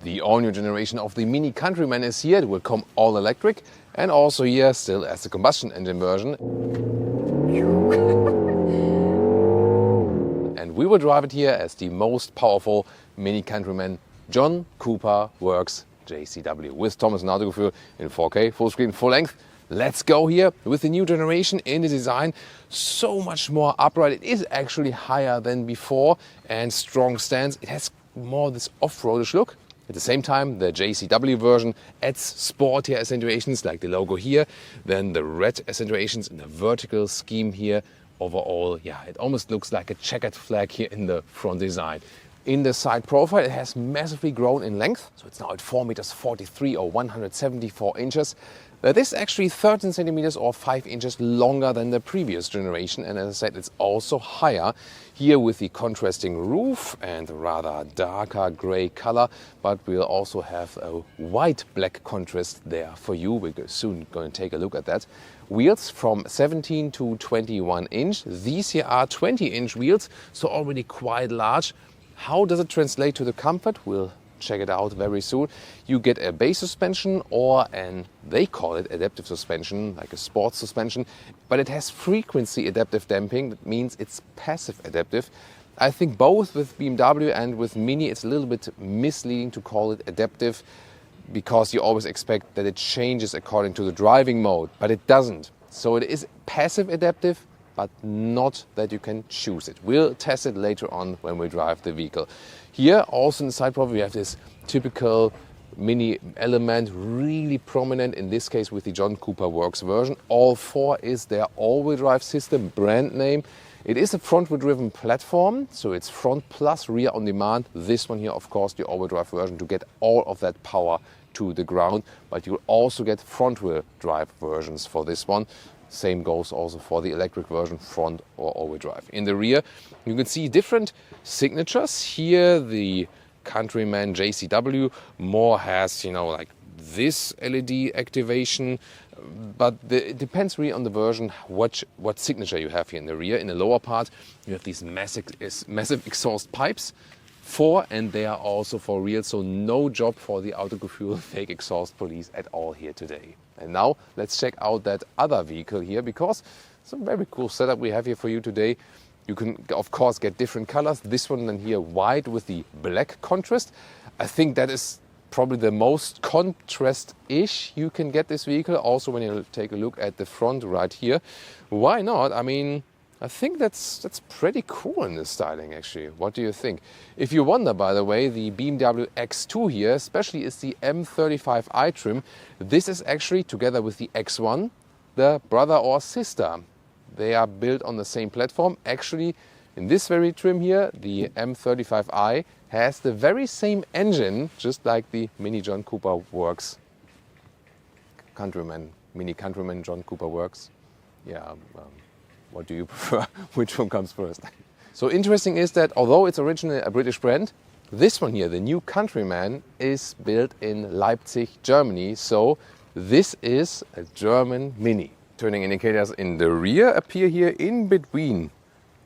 The all-new generation of the Mini Countryman is here. It will come all electric and also here still as the combustion engine version. And we will drive it here as the most powerful Mini Countryman John Cooper Works JCW with Thomas Nadegefühl in 4K, full screen, full length. Let's go here with the new generation in the design. So much more upright. It is actually higher than before and strong stance. It has more this off-roadish look. At the same time, the JCW version adds sportier accentuations like the logo here, then the red accentuations in the vertical scheme here. Overall, yeah, it almost looks like a checkered flag here in the front design. In the side profile, it has massively grown in length, so it's now at 4 meters 43 or 174 inches. That is actually 13 centimeters or 5 inches longer than the previous generation, and as I said, it's also higher here with the contrasting roof and rather darker gray color, but we'll also have a white-black contrast there for you. We're soon going to take a look at that. Wheels from 17 to 21 inch. These here are 20-inch wheels, so already quite large. How does it translate to the comfort? We'll check it out very soon. You get a base suspension or they call it adaptive suspension, like a sports suspension, but it has frequency adaptive damping. That means it's passive adaptive. I think both with BMW and with Mini it's a little bit misleading to call it adaptive because you always expect that it changes according to the driving mode, but it doesn't. So it is passive adaptive, but not that you can choose it. We'll test it later on when we drive the vehicle. Here, also in the side profile, we have this typical Mini element, really prominent in this case with the John Cooper Works version. All 4 is their all-wheel drive system, brand name. It is a front-wheel driven platform, so it's front plus rear on demand. This one here, of course, the all-wheel drive version to get all of that power to the ground, but you'll also get front-wheel drive versions for this one. Same goes also for the electric version, front or all-wheel drive. In the rear, you can see different signatures. Here, the Countryman JCW more has, like this LED activation, but it depends really on the version what signature you have here in the rear. In the lower part, you have these massive exhaust pipes. 4, and they are also for real, so no job for the Autogefühl fake exhaust police at all here today. And now let's check out that other vehicle here, because it's a very cool setup we have here for you today. You can of course get different colors. This one then here white with the black contrast. I think that is probably the most contrast-ish you can get this vehicle. Also when you take a look at the front right here, why not? I mean, I think that's pretty cool in this styling actually. What do you think? If you wonder, by the way, the BMW X2 here especially is the M35i trim. This is actually, together with the X1, the brother or sister. They are built on the same platform. Actually, in this very trim here, the M35i has the very same engine, just like the Mini John Cooper Works Countryman, Mini Countryman John Cooper Works. Yeah. What do you prefer? Which one comes first? So interesting is that although it's originally a British brand, this one here, the new Countryman, is built in Leipzig, Germany. So this is a German Mini. Turning indicators in the rear appear here in between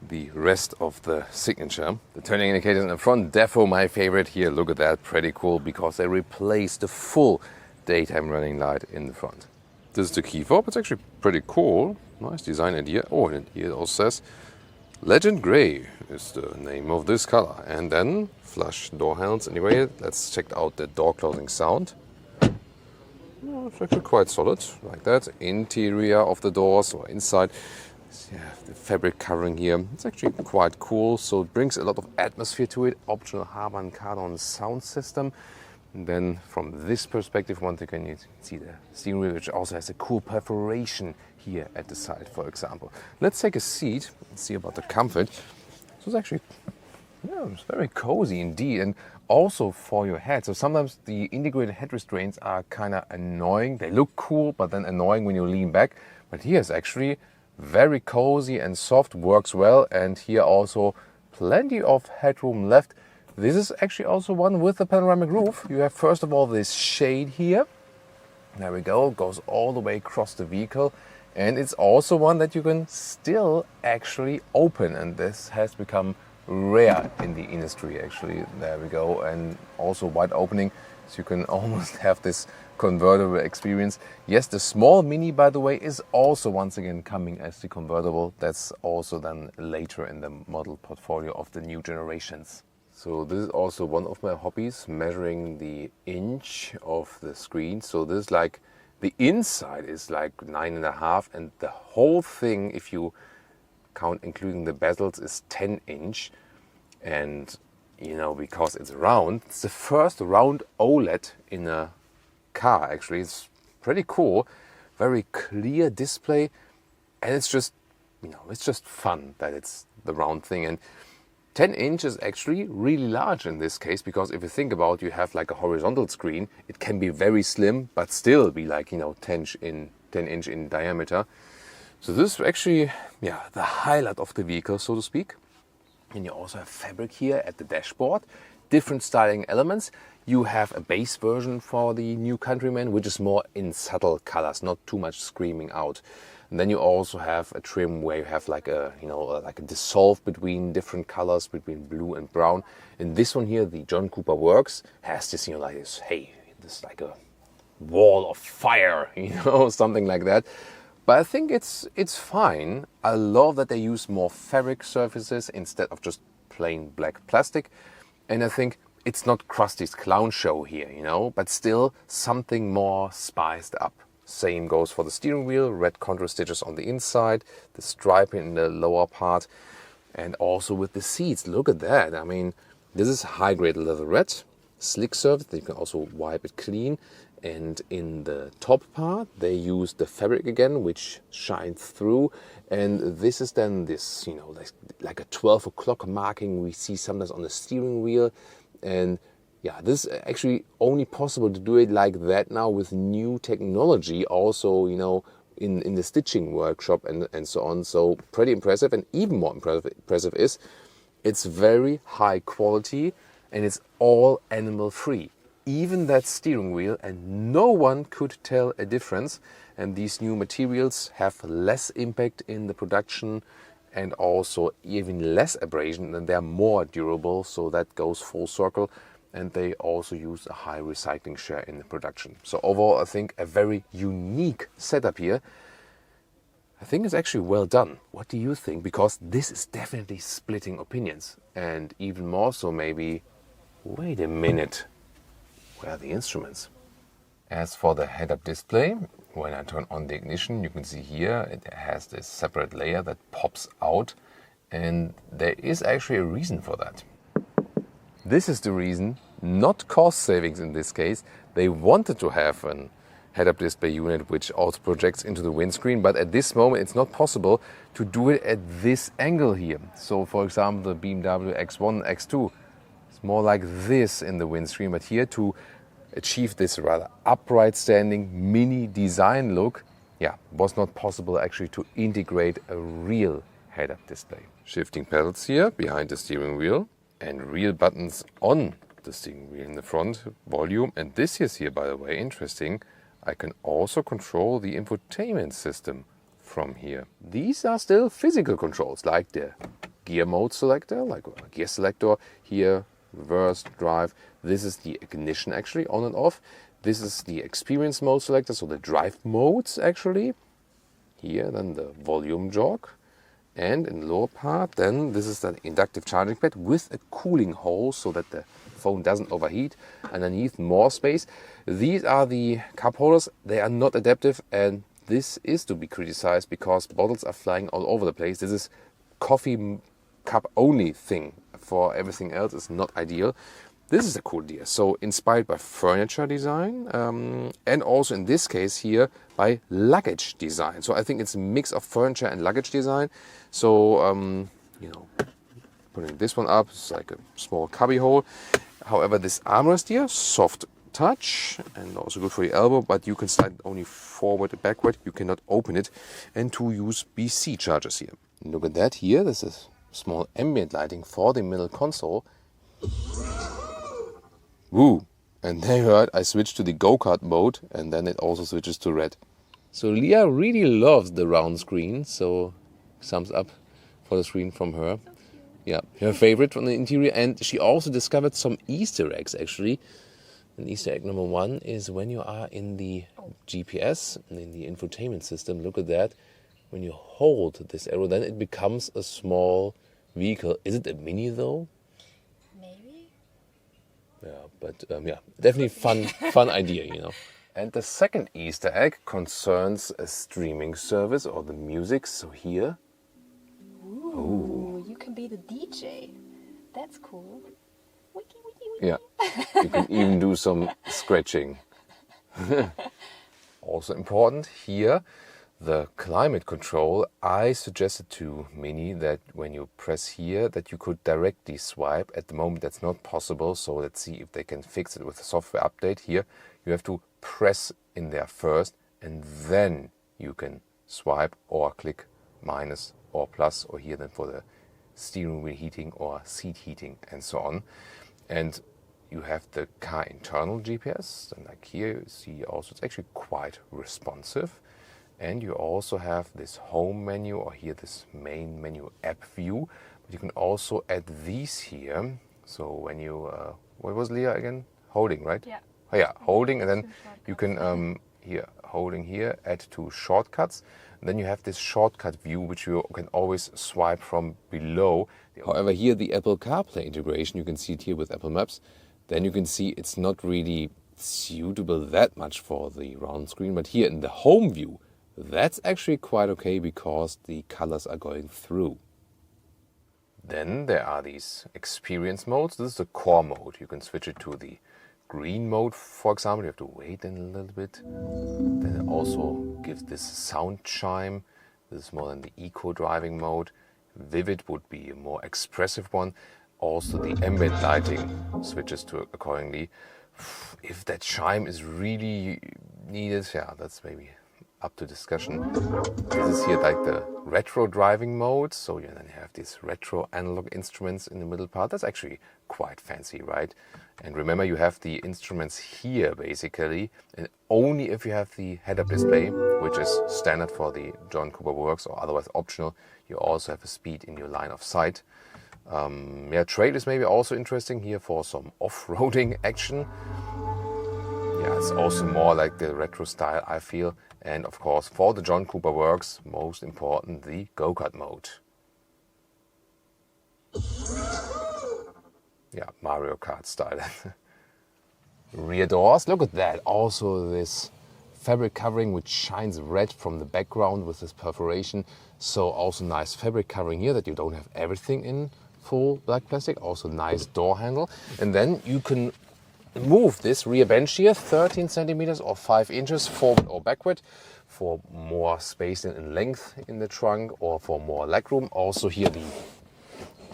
the rest of the signature. The turning indicators in the front, defo my favorite here. Look at that, pretty cool, because they replaced the full daytime running light in the front. This is the key fob. It's actually pretty cool. Nice design idea. Oh, and here it also says Legend Grey is the name of this color. And then flush door handles. Anyway, let's check out the door closing sound. Oh, it's actually quite solid, like that. Interior of the doors or inside. Yeah, the fabric covering here. It's actually quite cool. So it brings a lot of atmosphere to it. Optional Harman Kardon sound system. And then from this perspective, one thing you can see the steering wheel, which also has a cool perforation here at the side, for example. Let's take a seat and see about the comfort. So it's actually, it's very cozy indeed, and also for your head. So sometimes the integrated head restraints are kind of annoying. They look cool, but then annoying when you lean back. But here it's actually very cozy and soft, works well, and here also plenty of headroom left. This is actually also one with the panoramic roof. You have first of all this shade here. There we go, goes all the way across the vehicle. And it's also one that you can still actually open, and this has become rare in the industry actually. There we go. And also wide opening, so you can almost have this convertible experience. Yes, the small Mini, by the way, is also once again coming as the convertible. That's also then later in the model portfolio of the new generations. So this is also one of my hobbies, measuring the inch of the screen. So this is like, the inside is like 9.5, and the whole thing, if you count including the bezels, is 10 inch. And you know, because it's round, it's the first round OLED in a car actually. It's pretty cool, very clear display, and it's just, you know, it's just fun that it's the round thing. And 10 inch is actually really large in this case, because if you think about, you have like a horizontal screen, it can be very slim but still be like, you know, 10 inch in diameter. So this is actually, yeah, the highlight of the vehicle, so to speak. And you also have fabric here at the dashboard, different styling elements. You have a base version for the new Countryman, which is more in subtle colors, not too much screaming out. And then you also have a trim where you have like a, you know, like a dissolve between different colors, between blue and brown. And this one here, the John Cooper Works, has this, you know, like this, hey, this like a wall of fire, you know, something like that. But I think it's fine. I love that they use more fabric surfaces instead of just plain black plastic. And I think it's not Krusty's clown show here, you know, but still something more spiced up. Same goes for the steering wheel, red contour stitches on the inside, the striping in the lower part, and also with the seats. Look at that. I mean, this is high-grade leatherette, slick surface. You can also wipe it clean. And in the top part, they use the fabric again, which shines through. And this is then this, you know, like a 12 o'clock marking we see sometimes on the steering wheel. And yeah, this is actually only possible to do it like that now with new technology, also, you know, in the stitching workshop and so on. So pretty impressive. And even more impressive is it's very high quality and it's all animal free. Even that steering wheel, and no one could tell a difference. And these new materials have less impact in the production and also even less abrasion, and they're more durable, so that goes full circle. And they also use a high recycling share in the production. So overall, I think a very unique setup here. I think it's actually well done. What do you think? Because this is definitely splitting opinions. And even more so maybe, wait a minute, where are the instruments? As for the head-up display, when I turn on the ignition, you can see here it has this separate layer that pops out, and there is actually a reason for that. This is the reason, not cost savings in this case. They wanted to have a head-up display unit which also projects into the windscreen, but at this moment it's not possible to do it at this angle here. So for example, the BMW X1, X2, it's more like this in the windscreen, but here to achieve this rather upright standing mini design look, yeah, was not possible actually to integrate a real head-up display. Shifting pedals here behind the steering wheel and real buttons on the steering wheel in the front, volume. And this is here, by the way, interesting. I can also control the infotainment system from here. These are still physical controls, like the gear mode selector, like a gear selector here, reverse, drive. This is the ignition actually, on and off. This is the experience mode selector, so the drive modes actually. Here then the volume jog. And in the lower part then this is the inductive charging pad with a cooling hole so that the phone doesn't overheat. Underneath more space. These are the cup holders. They are not adaptive, and this is to be criticized because bottles are flying all over the place. This is coffee cup only thing. For everything else is not ideal. This is a cool idea. So inspired by furniture design and also in this case here by luggage design. So I think it's a mix of furniture and luggage design. So you know, putting this one up, it's like a small cubby hole. However, this armrest here, soft touch and also good for the elbow, but you can slide it only forward and backward. You cannot open it. And two USB-C chargers here. Look at that here. This is small ambient lighting for the middle console. Woo! And they heard I switched to the go-kart mode, and then it also switches to red. So Leah really loves the round screen, so thumbs up for the screen from her. yeah, her favorite from the interior. And she also discovered some Easter eggs, actually. And Easter egg number 1 is when you are in the GPS, in the infotainment system, look at that. When you hold this arrow, then it becomes a small vehicle. Is it a Mini, though? Maybe. Yeah, but yeah, definitely fun idea, you know. And the second Easter egg concerns a streaming service or the music. So here. Ooh, you can be the DJ. That's cool. Wiki, wiki, wiki. Yeah, you can even do some scratching. Also important here, the climate control. I suggested to Mini that when you press here that you could directly swipe. At the moment that's not possible, so let's see if they can fix it with a software update. Here you have to press in there first and then you can swipe or click minus or plus, or here then for the steering wheel heating or seat heating and so on. And you have the car internal GPS, and like here you see also it's actually quite responsive. And you also have this home menu, or here this main menu app view, but you can also add these here. So when you, what was Leah again? Holding, right? Yeah. Oh yeah, holding, and then you can, here, holding here, add 2 shortcuts. And then you have this shortcut view, which you can always swipe from below. However, here the Apple CarPlay integration, you can see it here with Apple Maps. Then you can see it's not really suitable that much for the round screen, but here in the home view, that's actually quite okay because the colors are going through. Then there are these experience modes. This is the core mode. You can switch it to the green mode, for example. You have to wait in a little bit. Then it also gives this sound chime. This is more than the eco driving mode. Vivid would be a more expressive one. Also the ambient lighting switches to accordingly. If that chime is really needed, yeah, that's maybe up to discussion. This is here like the retro driving mode. So you then have these retro analog instruments in the middle part. That's actually quite fancy, right? And remember, you have the instruments here basically, and only if you have the head-up display, which is standard for the John Cooper Works or otherwise optional, you also have a speed in your line of sight. Yeah, trail is maybe also interesting here for some off-roading action. Yeah, it's also more like the retro style, I feel. And of course, for the John Cooper Works, most important, the go-kart mode. Yeah, Mario Kart style. Rear doors, look at that. Also this fabric covering which shines red from the background with this perforation. So also nice fabric covering here that you don't have everything in full black plastic. Also nice door handle. And then you can move this rear bench here 13 centimeters or 5 inches forward or backward for more space in length in the trunk or for more legroom. Also here the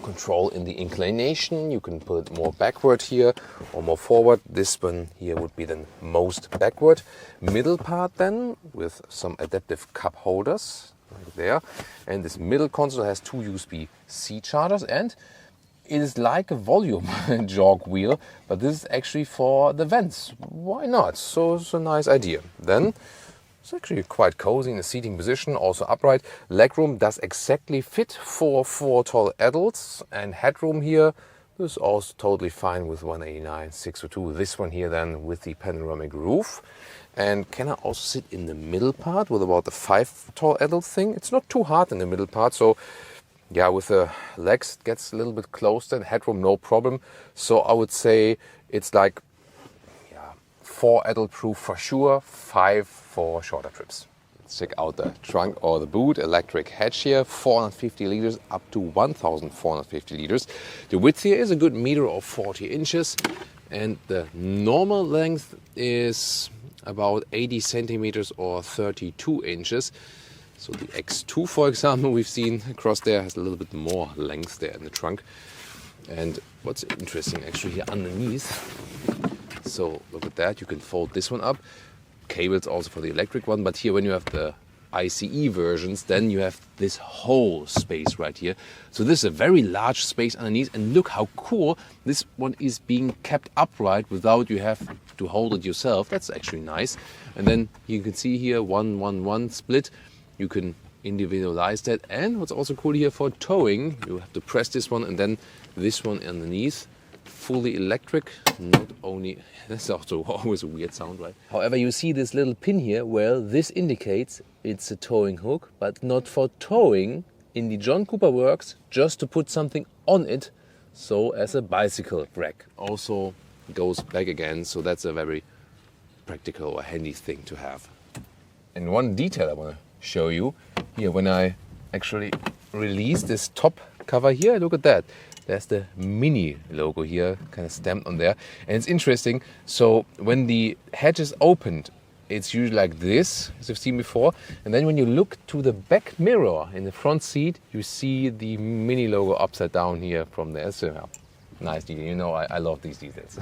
control in the inclination. You can put it more backward here or more forward. This one here would be then most backward. Middle part then with some adaptive cup holders right there. And this middle console has 2 USB-C chargers, and it is like a volume jog wheel, but this is actually for the vents. Why not? So it's a nice idea. Then it's actually quite cozy in the seating position, also upright. Legroom does exactly fit for 4 tall adults, and headroom here is also totally fine with 189/602. This one here then with the panoramic roof. And can I also sit in the middle part with about the 5 tall adult thing? It's not too hard in the middle part, so yeah, with the legs it gets a little bit closed and headroom no problem. So I would say it's like 4 adult proof for sure, 5 for shorter trips. Let's check out the trunk or the boot. Electric hatch here, 450 liters up to 1,450 liters. The width here is a good meter or 40 inches, and the normal length is about 80 centimeters or 32 inches. So the X2, for example, we've seen across there has a little bit more length there in the trunk. And what's interesting actually here underneath, so look at that, you can fold this one up. Cables also for the electric one, but here when you have the ICE versions, then you have this whole space right here. So this is a very large space underneath, and look how cool this one is being kept upright without you have to hold it yourself. That's actually nice. And then you can see here 1-1-1 split. You can individualize that. And what's also cool here for towing, you have to press this one and then this one underneath. Fully electric, not only, that's also always a weird sound, right? However, you see this little pin here, well, this indicates it's a towing hook, but not for towing. In the John Cooper works, just to put something on it, so as a bicycle rack. Also goes back again, so that's a very practical or handy thing to have. And one detail I want to show you here, when I actually release this top cover here, look at that. There's the MINI logo here, kind of stamped on there. And it's interesting, so when the hatch is opened, it's usually like this, as you've seen before. And then when you look to the back mirror in the front seat, you see the MINI logo upside down here from there. So, nice detail. You know, I love these details.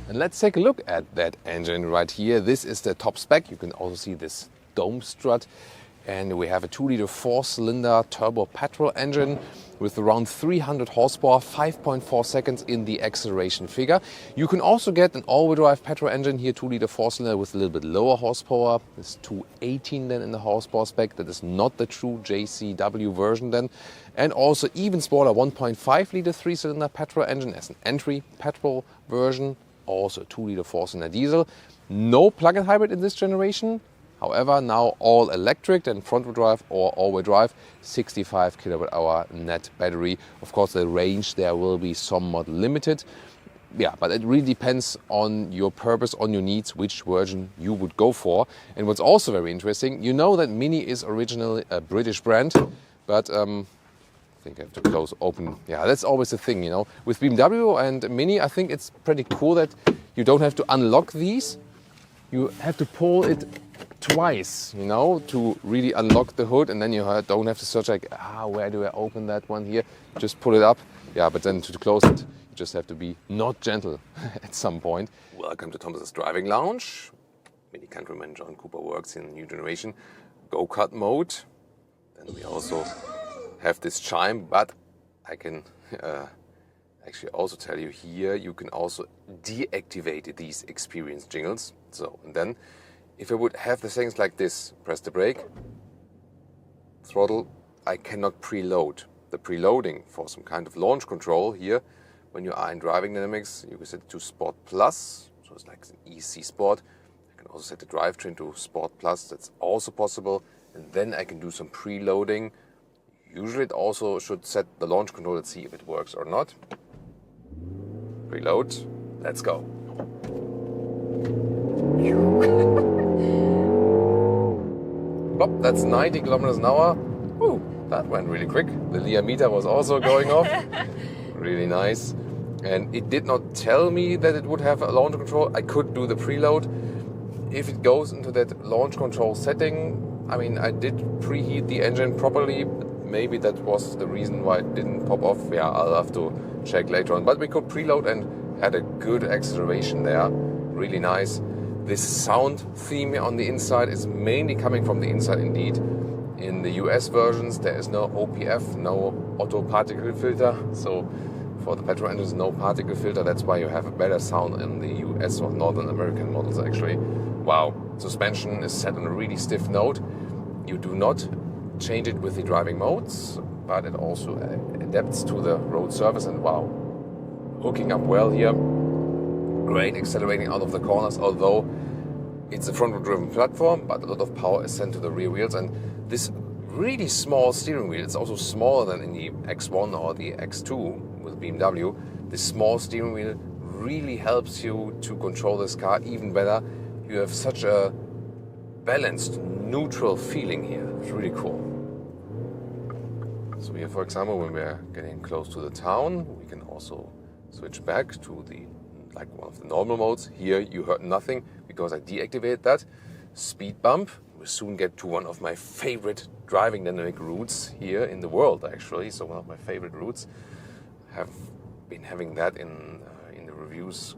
And let's take a look at that engine right here. This is the top spec. You can also see this dome strut. And we have a 2-liter 4-cylinder turbo petrol engine with around 300 horsepower, 5.4 seconds in the acceleration figure. You can also get an all-wheel drive petrol engine here, 2-liter 4-cylinder with a little bit lower horsepower. It's 218 then in the horsepower spec. That is not the true JCW version then. And also even smaller 1.5-liter 3-cylinder petrol engine as an entry petrol version. Also 2-liter 4-cylinder diesel. No plug-in hybrid in this generation. However, now all electric and front-wheel drive or all-wheel drive, 65 kilowatt-hour net battery. Of course, the range there will be somewhat limited. Yeah, but it really depends on your purpose, on your needs, which version you would go for. And what's also very interesting, you know that MINI is originally a British brand, but I think I have to close open. Yeah, that's always the thing, you know. With BMW and MINI, I think it's pretty cool that you don't have to unlock these. You have to pull it twice, you know, to really unlock the hood, and then you don't have to search like, where do I open that one here? Just pull it up. Yeah, but then to close it, you just have to be not gentle at some point. Welcome to Thomas's Driving Lounge. Mini Countryman John Cooper works in new generation go-kart mode. Then we also have this chime, but I can actually also tell you here, you can also deactivate these experience jingles. So, and then if I would have the things like this, press the brake, throttle, I cannot preload. The preloading for some kind of launch control here, when you are in driving dynamics, you can set it to Sport Plus, so it's like an EC Sport. I can also set the drivetrain to Sport Plus, that's also possible. And then I can do some preloading. Usually it also should set the launch control, let's see if it works or not. Preload, let's go. Plop, that's 90 kilometers an hour. Woo, that went really quick. The Lear meter was also going off. Really nice. And it did not tell me that it would have a launch control. I could do the preload. If it goes into that launch control setting, I mean, I did preheat the engine properly. Maybe that was the reason why it didn't pop off. Yeah, I'll have to check later on. But we could preload and had a good acceleration there. Really nice. This sound theme on the inside is mainly coming from the inside indeed. In the US versions, there is no OPF, no auto particle filter. So for the petrol engines, no particle filter. That's why you have a better sound in the US or Northern American models actually. Wow, suspension is set on a really stiff note. You do not change it with the driving modes, but it also adapts to the road surface, and wow, hooking up well here. Great accelerating out of the corners, although it's a front-wheel driven platform, but a lot of power is sent to the rear wheels. And this really small steering wheel, it's also smaller than in the X1 or the X2 with BMW. This small steering wheel really helps you to control this car even better. You have such a balanced, neutral feeling here. It's really cool. So here, for example, when we're getting close to the town, we can also switch back to the one of the normal modes. Here you heard nothing because I deactivated that. Speed bump. We'll soon get to one of my favorite driving dynamic routes here in the world actually. So one of my favorite routes. Have been having that in the reviews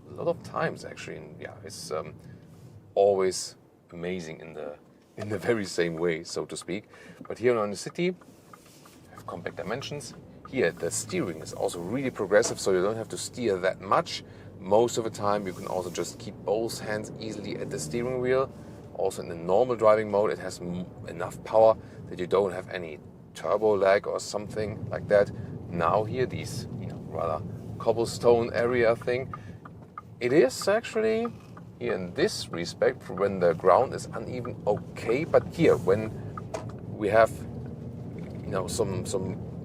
a lot of times actually. And yeah, it's always amazing in the very same way, so to speak. But here on the city, I have compact dimensions. Here, the steering is also really progressive, so you don't have to steer that much. most of the time you can also just keep both hands easily at the steering wheel. Also in the normal driving mode, it has enough power that you don't have any turbo lag or something like that. Now here, these rather cobblestone area thing, it is actually here in this respect, for when the ground is uneven, okay. But here, when we have some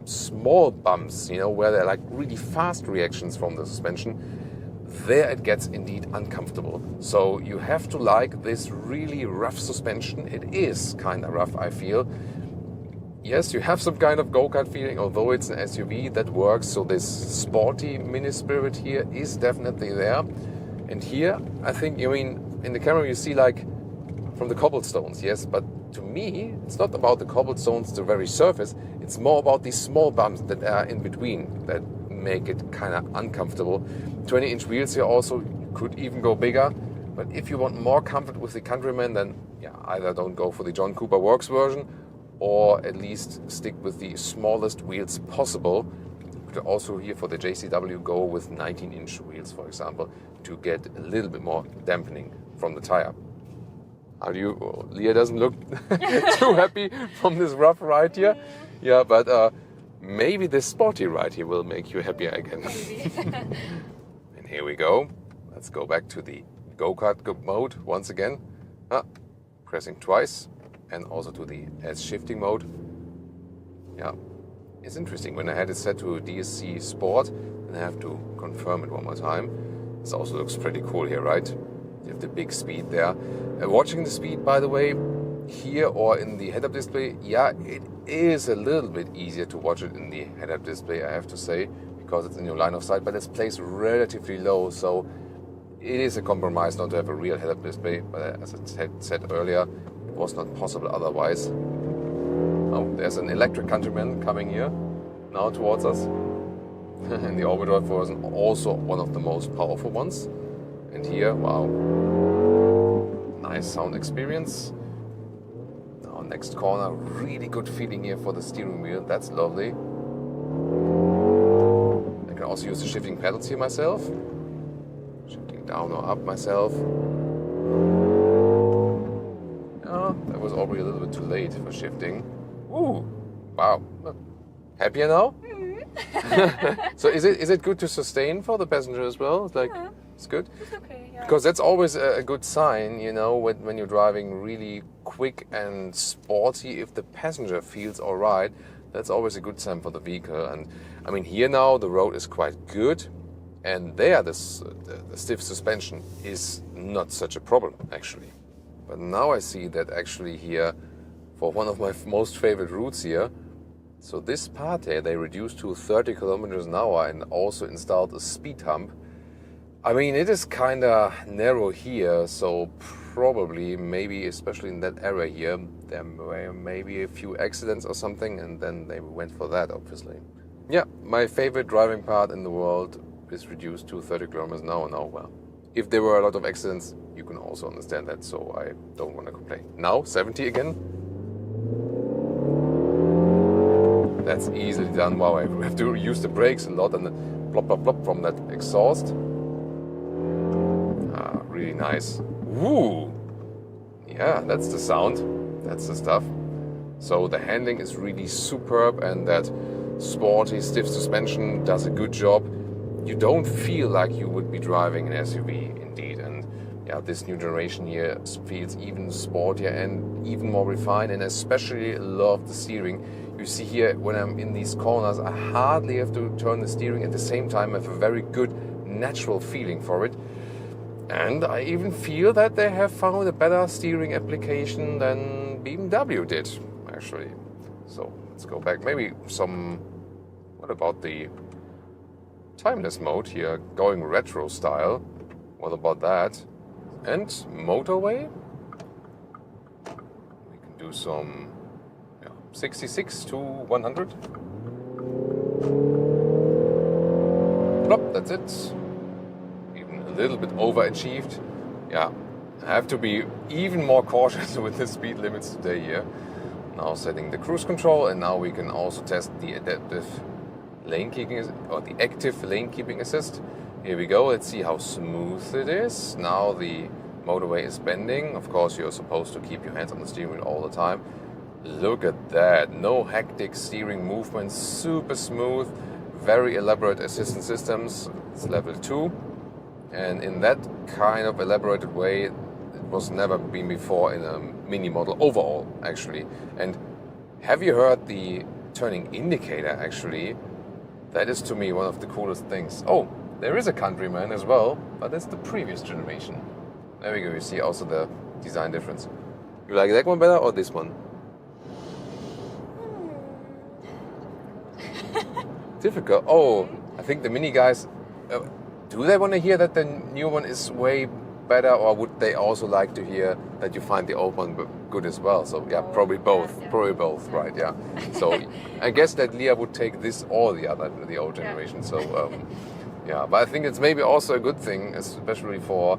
small bumps, where they're like really fast reactions from the suspension, there it gets indeed uncomfortable. So you have to like this really rough suspension. It is kind of rough, I feel. Yes, you have some kind of go-kart feeling, although it's an SUV, that works. So this sporty mini spirit here is definitely there. And here, I think, in the camera you see like from the cobblestones, yes, but to me, it's not about the cobblestones, the very surface. It's more about these small bumps that are in between that make it kind of uncomfortable. 20-inch wheels here also, you could even go bigger. But if you want more comfort with the Countryman, then either don't go for the John Cooper Works version, or at least stick with the smallest wheels possible. You could also here for the JCW go with 19-inch wheels, for example, to get a little bit more dampening from the tire. Leah doesn't look too happy from this rough ride here. Yeah, but maybe this sporty ride here will make you happier again. And here we go. Let's go back to the go-kart mode once again. Pressing twice, and also to the S-shifting mode. Yeah, it's interesting. When I had it set to DSC Sport, and I have to confirm it one more time. This also looks pretty cool here, right? You have the big speed there. Watching the speed, by the way, here or in the head-up display, it is a little bit easier to watch it in the head-up display, I have to say, because it's in your line of sight, but it's placed relatively low, so it is a compromise not to have a real head-up display, but as I said earlier, it was not possible otherwise. Oh, there's an electric Countryman coming here, now towards us. And the overdrive version, also one of the most powerful ones. And here, wow, nice sound experience. Now next corner, really good feeling here for the steering wheel, that's lovely. I can also use the shifting pedals here myself. Shifting down or up myself. That was already a little bit too late for shifting. Ooh, wow. Happier now? So is it good to sustain for the passenger as well? It's good? It's okay, yeah. Because that's always a good sign, when you're driving really quick and sporty. If the passenger feels all right, that's always a good sign for the vehicle. And I mean, here now the road is quite good, and there the stiff suspension is not such a problem, actually. But now I see that actually here, for one of my most favorite routes here, so this part here, they reduced to 30 kilometers an hour and also installed a speed hump. I mean, it is kind of narrow here, so probably, maybe, especially in that area here, there were maybe a few accidents or something, and then they went for that, obviously. Yeah, my favorite driving part in the world is reduced to 30 kilometers an hour now. Well, if there were a lot of accidents, you can also understand that, so I don't want to complain. Now, 70 again. That's easily done. Wow, I have to use the brakes a lot and plop, plop, plop from that exhaust. Really nice. Woo! Yeah, that's the sound. That's the stuff. So the handling is really superb, and that sporty, stiff suspension does a good job. You don't feel like you would be driving an SUV, indeed. And yeah, this new generation here feels even sportier and even more refined, and especially love the steering. You see here, when I'm in these corners, I hardly have to turn the steering. At the same time, I have a very good, natural feeling for it. And I even feel that they have found a better steering application than BMW did, actually. So let's go back. Maybe what about the timeless mode here, going retro style? What about that? And motorway? We can do some 66 to 100. Plop, that's it. Even a little bit overachieved. Yeah, I have to be even more cautious with the speed limits today here. Now setting the cruise control, and now we can also test the adaptive lane keeping, or the active lane keeping assist. Here we go, let's see how smooth it is. Now the motorway is bending. Of course, you're supposed to keep your hands on the steering wheel all the time. Look at that, no hectic steering movements, super smooth, very elaborate assistance systems. It's level 2. And in that kind of elaborated way, it was never been before in a Mini model overall, actually. And have you heard the turning indicator, actually? That is, to me, one of the coolest things. Oh, there is a Countryman as well, but that's the previous generation. There we go, you see also the design difference. You like that one better or this one? Difficult. Oh, I think the Mini guys, do they want to hear that the new one is way better, or would they also like to hear that you find the old one good as well? So yeah, probably both. Yeah. Probably both, right? Yeah. So I guess that Leah would take this or the other, the old generation. So yeah, but I think it's maybe also a good thing, especially for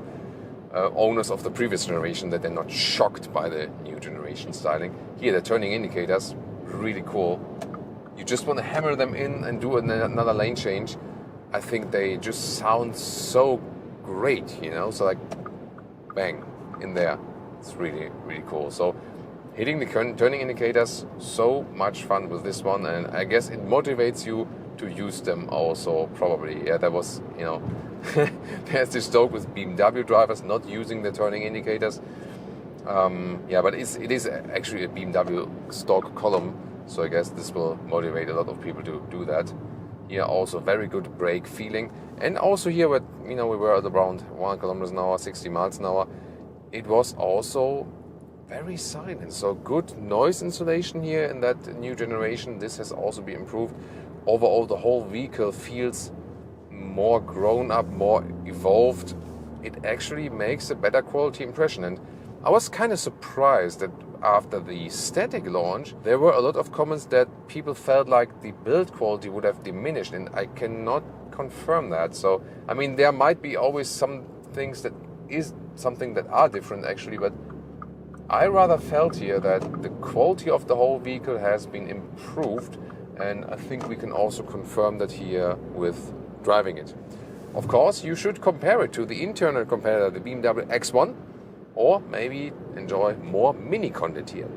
owners of the previous generation, that they're not shocked by the new generation styling. Here, the turning indicators, really cool. You just want to hammer them in and do another lane change. I think they just sound so great, you know, so like bang in there. It's really, really cool. So hitting the turning indicators, so much fun with this one, and I guess it motivates you to use them also, probably. Yeah, that was, you know, there's this joke with BMW drivers not using the turning indicators. Yeah, but it is actually a BMW stock column, so I guess this will motivate a lot of people to do that. Here also very good brake feeling, and also here, with, you know, we were at around 1 kilometers an hour, 60 miles an hour. It was also very silent, so good noise insulation here in that new generation. This has also been improved. Overall, the whole vehicle feels more grown up, more evolved. It actually makes a better quality impression, and I was kind of surprised that after the static launch, there were a lot of comments that people felt like the build quality would have diminished, and I cannot confirm that. So, I mean, there might be always some things that is something that are different actually, but I rather felt here that the quality of the whole vehicle has been improved, and I think we can also confirm that here with driving it. Of course, you should compare it to the internal competitor, the BMW X1, or maybe enjoy more Mini content here.